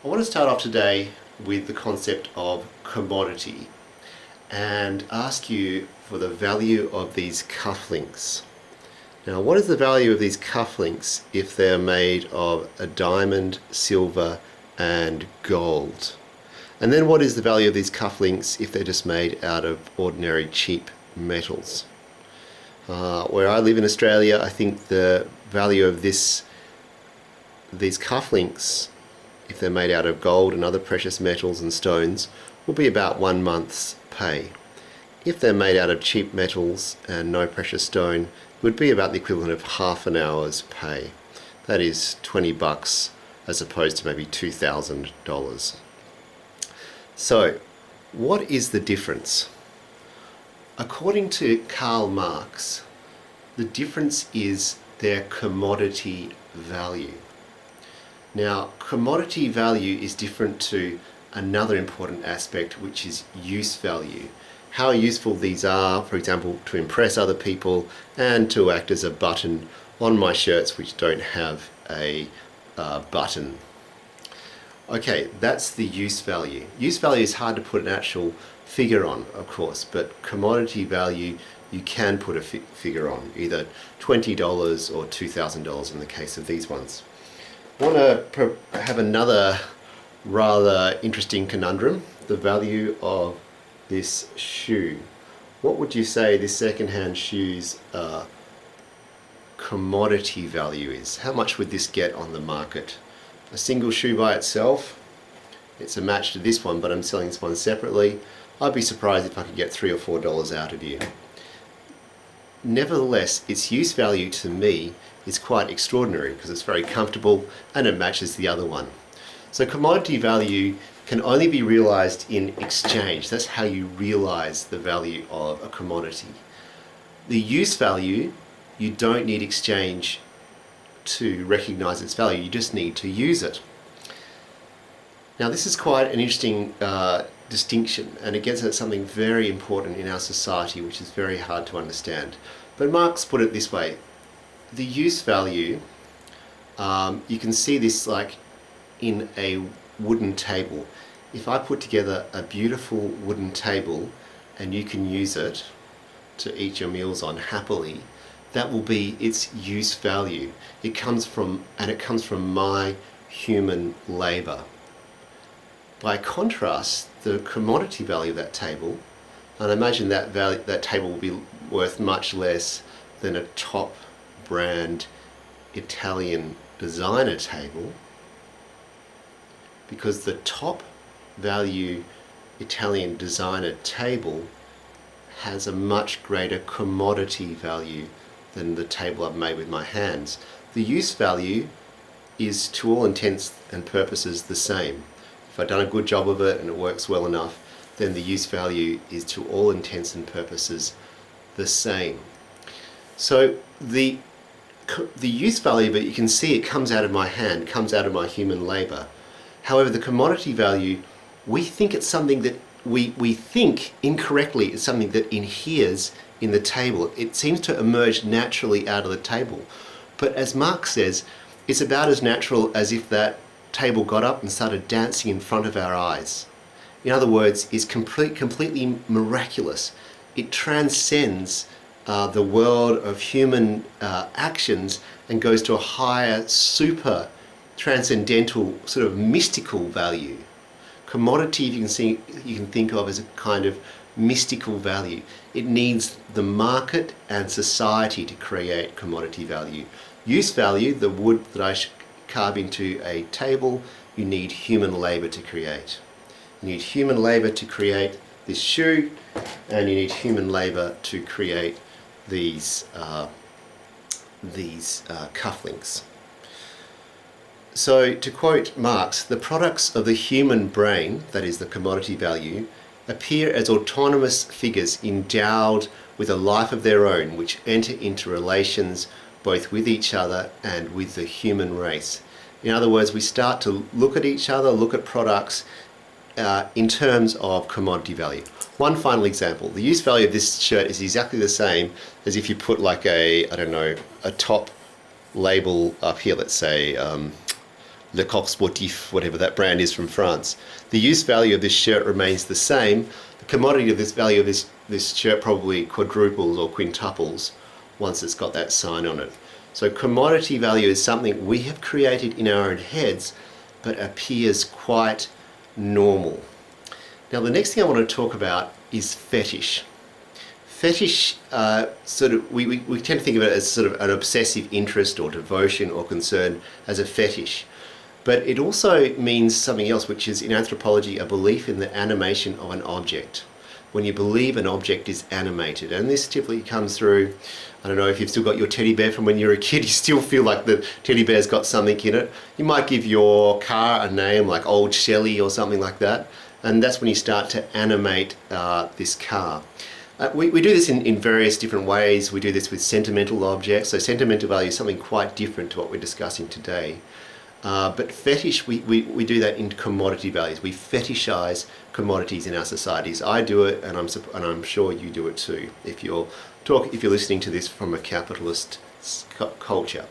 I want to start off today with the concept of commodity and ask you for the value of these cufflinks. Now, what is the value of these cufflinks if they're made of a diamond, silver and gold? And then what is the value of these cufflinks if they're just made out of ordinary cheap metals? Where I live in Australia, I think the value of these cufflinks, if they're made out of gold and other precious metals and stones, will be about 1 month's pay. If they're made out of cheap metals and no precious stone, it would be about the equivalent of half an hour's pay. That is $20 as opposed to maybe $2,000. So, what is the difference? According to Karl Marx, the difference is their commodity value. Now, commodity value is different to another important aspect, which is use value. How useful these are, for example, to impress other people and to act as a button on my shirts which don't have a button. Okay, that's the use value. Use value is hard to put an actual figure on, of course, but commodity value you can put a figure on, either $20 or $2,000 in the case of these ones. I want to have another rather interesting conundrum, the value of this shoe. What would you say this second-hand shoe's commodity value is? How much would this get on the market? A single shoe by itself, it's a match to this one, but I'm selling this one separately. I'd be surprised if I could get $3 or $4 out of you. Nevertheless, its use value to me is quite extraordinary because it's very comfortable and it matches the other one. So commodity value can only be realized in exchange. That's how you realize the value of a commodity. The use value, you don't need exchange to recognize its value, you just need to use it. Now this is quite an interesting distinction, and it gets at something very important in our society which is very hard to understand. But Marx put it this way: the use value, you can see this like in a wooden table. If I put together a beautiful wooden table and you can use it to eat your meals on happily, that will be its use value. It comes from my human labor. By contrast, the commodity value of that table, and I imagine that table will be worth much less than a top brand Italian designer table, because the top value Italian designer table has a much greater commodity value than the table I've made with my hands. The use value is to all intents and purposes the same. If I've done a good job of it and it works well enough, then the use value is to all intents and purposes the same. So the use value, but you can see it comes out of my hand, comes out of my human labor. However, the commodity value, we think it's something that we think incorrectly it's something that inheres in the table. It seems to emerge naturally out of the table. But as Marx says, it's about as natural as if that table got up and started dancing in front of our eyes. In other words, it's completely miraculous. It transcends the world of human actions and goes to a higher, super transcendental, sort of mystical value. Commodity, you can think of as a kind of mystical value. It needs the market and society to create commodity value. Use value, the wood that I carve into a table, you need human labor to create. You need human labor to create this shoe, and you need human labor to create these cufflinks. So, to quote Marx, the products of the human brain, that is the commodity value, appear as autonomous figures endowed with a life of their own, which enter into relations both with each other and with the human race. In other words, we start to look at each other, look at products in terms of commodity value. One final example. The use value of this shirt is exactly the same as if you put like a top label up here, let's say Le Coq Sportif, whatever that brand is from France. The use value of this shirt remains the same. The commodity of this value of this shirt probably quadruples or quintuples once it's got that sign on it. So commodity value is something we have created in our own heads, but appears quite normal. Now the next thing I want to talk about is fetish. Fetish, we tend to think of it as sort of an obsessive interest or devotion or concern as a fetish. But it also means something else, which is in anthropology a belief in the animation of an object. When you believe an object is animated, and this typically comes through, I don't know if you've still got your teddy bear from when you were a kid, you still feel like the teddy bear's got something in it. You might give your car a name like Old Shelley or something like that, and that's when you start to animate this car. We do this in various different ways. We do this with sentimental objects. So sentimental value is something quite different to what we're discussing today. But fetish, we do that in commodity values. We fetishize commodities in our societies. I do it, and I'm sure you do it too. If you're listening to this from a capitalist culture.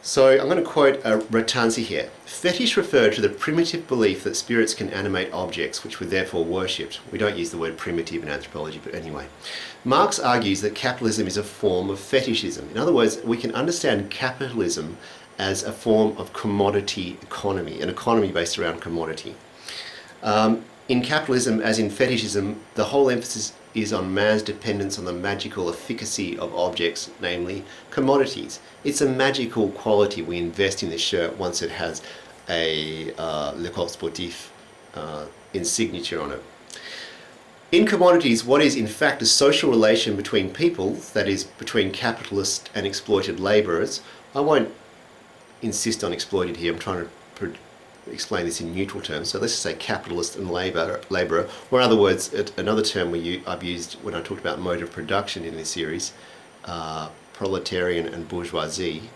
So I'm going to quote Ratansi here. Fetish referred to the primitive belief that spirits can animate objects, which were therefore worshipped. We don't use the word primitive in anthropology, but anyway. Marx argues that capitalism is a form of fetishism. In other words, we can understand capitalism as a form of commodity economy, an economy based around commodity. In capitalism, as in fetishism, the whole emphasis is on man's dependence on the magical efficacy of objects, namely commodities. It's a magical quality we invest in this shirt once it has a Le Coq Sportif insignature on it. In commodities, what is in fact a social relation between people, that is, between capitalist and exploited labourers, I won't insist on exploited here, I'm trying to explain this in neutral terms. So let's just say capitalist and labourer, or in other words, another term I've used when I talked about mode of production in this series, proletarian and bourgeoisie,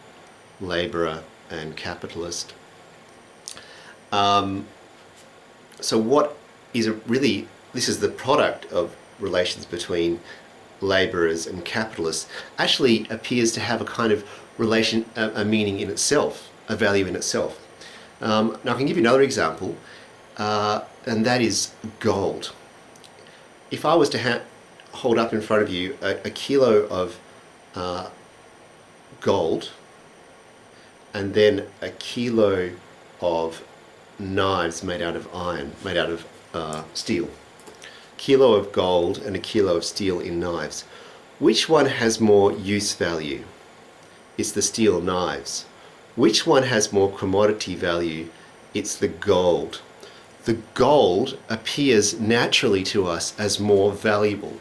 labourer and capitalist. So what is really, this is the product of relations between labourers and capitalists, actually appears to have a kind of relation, a meaning in itself, a value in itself. Now I can give you another example, and that is gold. If I was to hold up in front of you a kilo of gold and then a kilo of knives made out of iron, made out of steel, kilo of gold and a kilo of steel in knives, which one has more use value? It's the steel knives. Which one has more commodity value? It's the gold. The gold appears naturally to us as more valuable.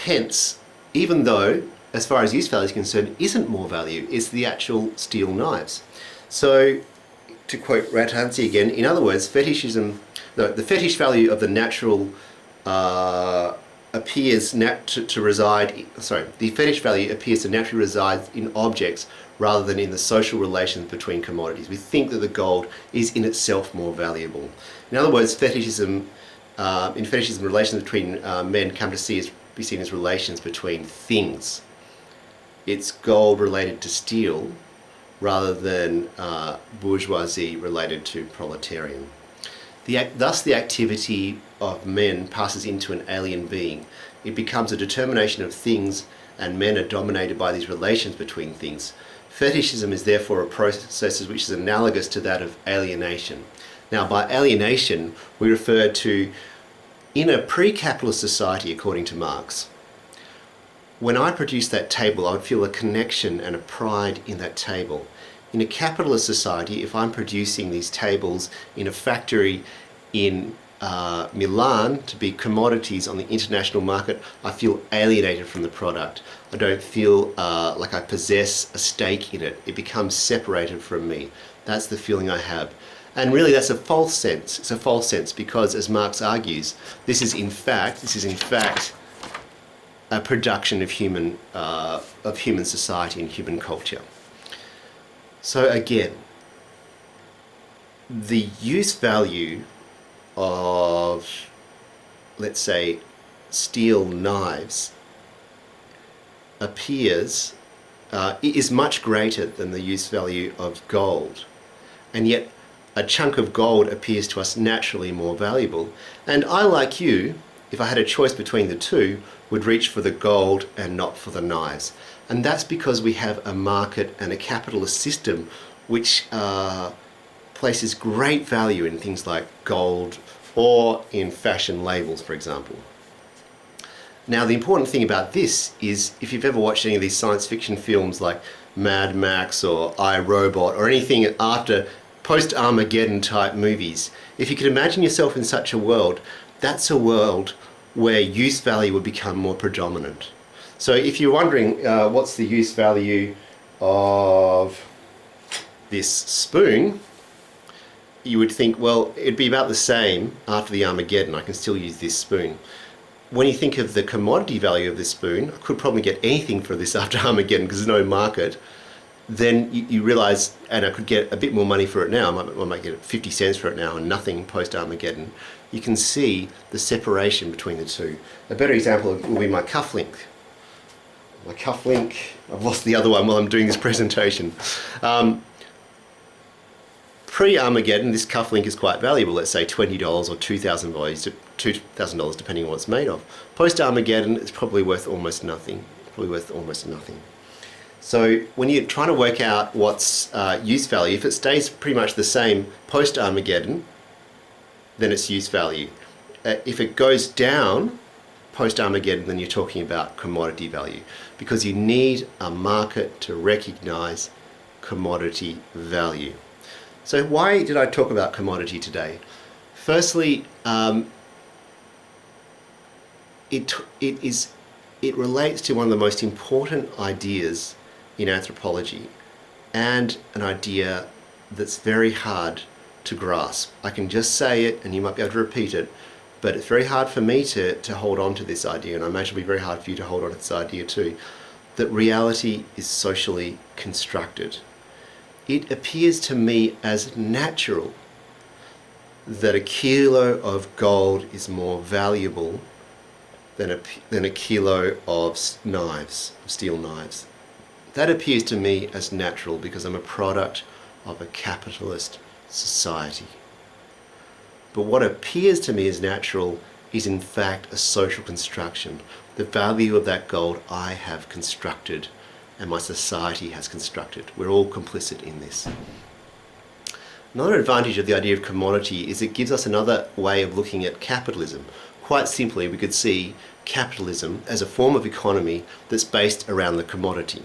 Hence, even though, as far as use value is concerned, isn't more value, it's the actual steel knives. So, to quote Ratansi again, in other words, the fetish value of the natural appears to reside. The fetish value appears to naturally reside in objects rather than in the social relations between commodities. We think that the gold is in itself more valuable. In other words, fetishism, relations between men come to be seen as relations between things. It's gold related to steel rather than bourgeoisie related to proletarian. Thus the activity of men passes into an alien being. It becomes a determination of things, and men are dominated by these relations between things. Fetishism is therefore a process which is analogous to that of alienation. Now, by alienation, we refer to, in a pre-capitalist society, according to Marx, when I produced that table, I would feel a connection and a pride in that table. In a capitalist society, if I'm producing these tables in a factory in Milan to be commodities on the international market, I feel alienated from the product. I don't feel like I possess a stake in it. It becomes separated from me. That's the feeling I have. And really that's a false sense. It's a false sense because, as Marx argues, this is in fact a production of human society and human culture. So again, the use value of, let's say, steel knives is much greater than the use value of gold. and yet a chunk of gold appears to us naturally more valuable. And I, like you, if I had a choice between the two, would reach for the gold and not for the knives. And that's because we have a market and a capitalist system which places great value in things like gold or in fashion labels, for example. Now, the important thing about this is, if you've ever watched any of these science fiction films like Mad Max or I, Robot or anything after post-Armageddon type movies, if you could imagine yourself in such a world, that's a world where use value would become more predominant. So if you're wondering what's the use value of this spoon, you would think, well, it'd be about the same after the Armageddon. I can still use this spoon. When you think of the commodity value of this spoon, I could probably get anything for this after Armageddon because there's no market. Then you realise, and I could get a bit more money for it now, I might get 50 cents for it now and nothing post-Armageddon. You can see the separation between the two. A better example will be my cufflink. My cufflink, I've lost the other one while I'm doing this presentation. Pre-Armageddon, this cufflink is quite valuable, let's say $20 or $2,000 depending on what it's made of. Post-Armageddon, it's probably worth almost nothing. So when you're trying to work out what's use value, if it stays pretty much the same post-Armageddon, then it's use value. If it goes down post-Armageddon, then you're talking about commodity value, because you need a market to recognize commodity value. So why did I talk about commodity today? Firstly, it relates to one of the most important ideas in anthropology, and an idea that's very hard to grasp. I can just say it and you might be able to repeat it, but it's very hard for me to hold on to this idea, and I imagine it'll be very hard for you to hold on to this idea too, that reality is socially constructed. It appears to me as natural that a kilo of gold is more valuable than a kilo of knives, steel knives. That appears to me as natural because I'm a product of a capitalist society. But what appears to me as natural is in fact a social construction. The value of that gold I have constructed and my society has constructed. We're all complicit in this. Another advantage of the idea of commodity is it gives us another way of looking at capitalism. Quite simply, we could see capitalism as a form of economy that's based around the commodity.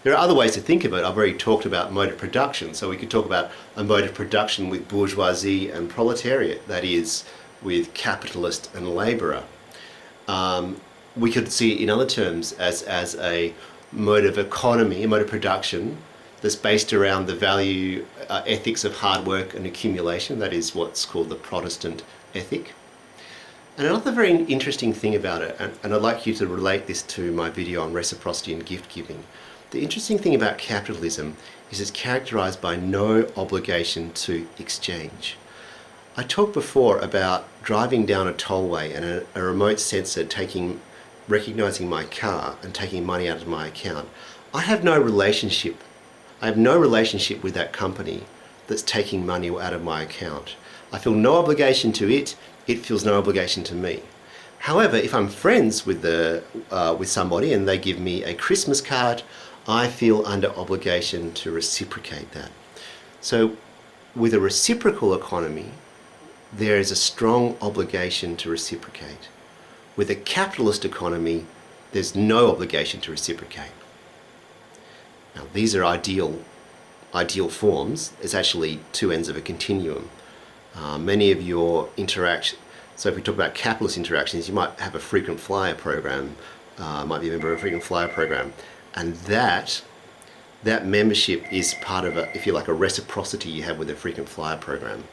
There are other ways to think of it. I've already talked about mode of production, so we could talk about a mode of production with bourgeoisie and proletariat, that is, with capitalist and labourer. We could see it in other terms as a mode of economy, a mode of production that's based around the value ethics of hard work and accumulation. That is what's called the Protestant ethic. And another very interesting thing about it, and I'd like you to relate this to my video on reciprocity and gift giving. The interesting thing about capitalism is it's characterized by no obligation to exchange. I talked before about driving down a tollway and a remote sensor recognizing my car and taking money out of my account. I have no relationship with that company that's taking money out of my account. I feel no obligation to it, it feels no obligation to me. However, if I'm friends with somebody and they give me a Christmas card, I feel under obligation to reciprocate that. So with a reciprocal economy, there is a strong obligation to reciprocate. With a capitalist economy, there's no obligation to reciprocate. Now, these are ideal forms. It's actually two ends of a continuum. Many of your interactions, so if we talk about capitalist interactions, you might have a frequent flyer program, might be a member of a frequent flyer program, and that membership is part of a, if you like, a reciprocity you have with a frequent flyer program.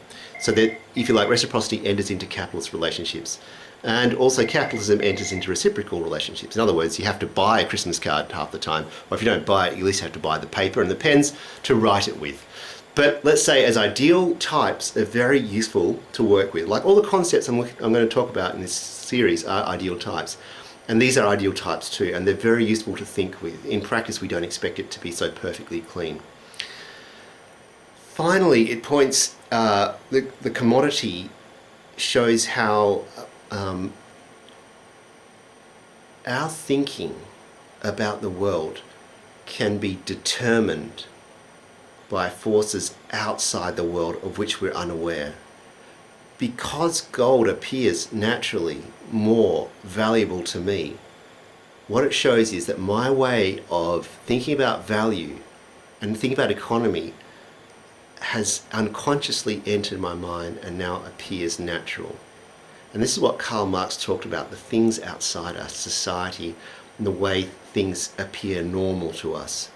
So that, if you like, reciprocity enters into capitalist relationships. And also capitalism enters into reciprocal relationships. In other words, you have to buy a Christmas card half the time, or if you don't buy it, you at least have to buy the paper and the pens to write it with. But let's say as ideal types, they're very useful to work with. Like all the concepts I'm going to talk about in this series are ideal types. And these are ideal types too, and they're very useful to think with. In practice, we don't expect it to be so perfectly clean. Finally, it points, the commodity shows how our thinking about the world can be determined by forces outside the world of which we're unaware. Because gold appears naturally more valuable to me, what it shows is that my way of thinking about value and thinking about economy has unconsciously entered my mind and now appears natural. And this is what Karl Marx talked about, the things outside us, society, and the way things appear normal to us.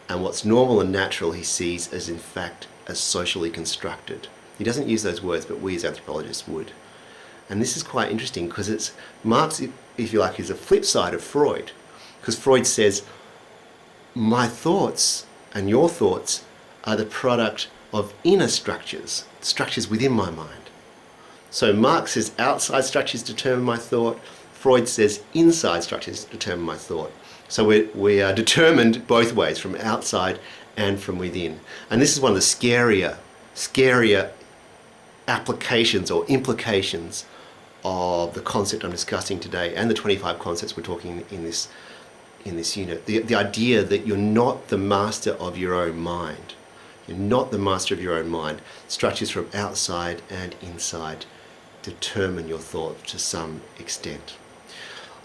And what's normal and natural he sees as in fact as socially constructed. He doesn't use those words, but we as anthropologists would. And this is quite interesting because it's Marx, if you like, is a flip side of Freud. Because Freud says, my thoughts and your thoughts are the product of inner structures, structures within my mind. So Marx says outside structures determine my thought. Freud says inside structures determine my thought. So we are determined both ways, from outside and from within. And this is one of the scarier applications or implications of the concept I'm discussing today and the 25 concepts we're talking in this unit. The idea that you're not the master of your own mind. You're not the master of your own mind. Structures from outside and inside determine your thought to some extent.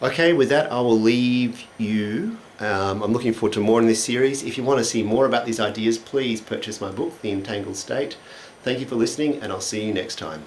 Okay, with that I will leave you. I'm looking forward to more in this series. If you want to see more about these ideas, please purchase my book, The Entangled State. Thank you for listening, and I'll see you next time.